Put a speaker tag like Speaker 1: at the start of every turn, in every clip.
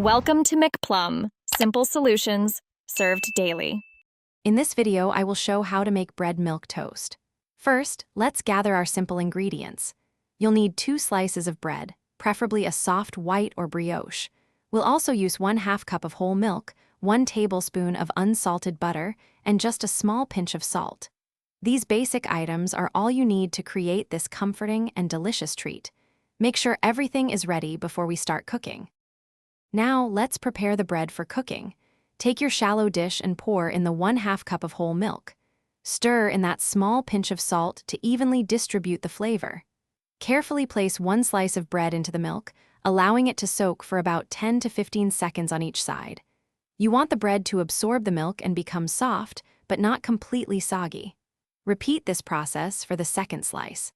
Speaker 1: Welcome to McPlum, simple solutions served daily.
Speaker 2: In this video, I will show how to make bread milk toast. First, let's gather our simple ingredients. You'll need 2 slices of bread, preferably a soft white or brioche. We'll also use 1/2 cup of whole milk, 1 tablespoon of unsalted butter, and just a small pinch of salt. These basic items are all you need to create this comforting and delicious treat. Make sure everything is ready before we start cooking. Now, let's prepare the bread for cooking. Take your shallow dish and pour in the 1/2 cup of whole milk. Stir in that small pinch of salt to evenly distribute the flavor. Carefully place 1 slice of bread into the milk, allowing it to soak for about 10 to 15 seconds on each side. You want the bread to absorb the milk and become soft, but not completely soggy. Repeat this process for the second slice.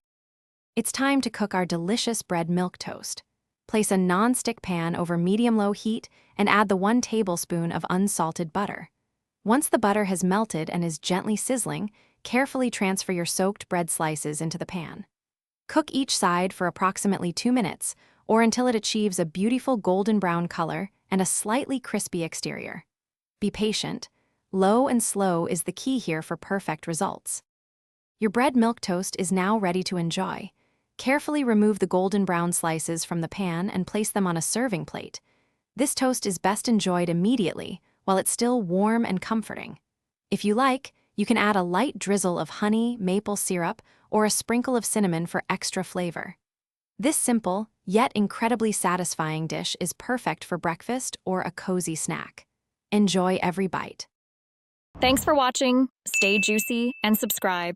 Speaker 2: It's time to cook our delicious bread milk toast. Place a non-stick pan over medium-low heat and add the 1 tablespoon of unsalted butter. Once the butter has melted and is gently sizzling, carefully transfer your soaked bread slices into the pan. Cook each side for approximately 2 minutes, or until it achieves a beautiful golden brown color and a slightly crispy exterior. Be patient. Low and slow is the key here for perfect results. Your bread milk toast is now ready to enjoy. Carefully remove the golden brown slices from the pan and place them on a serving plate. This toast is best enjoyed immediately, while it's still warm and comforting. If you like, you can add a light drizzle of honey, maple syrup, or a sprinkle of cinnamon for extra flavor. This simple, yet incredibly satisfying dish is perfect for breakfast or a cozy snack. Enjoy every bite.
Speaker 1: Thanks for watching. Stay juicy and subscribe.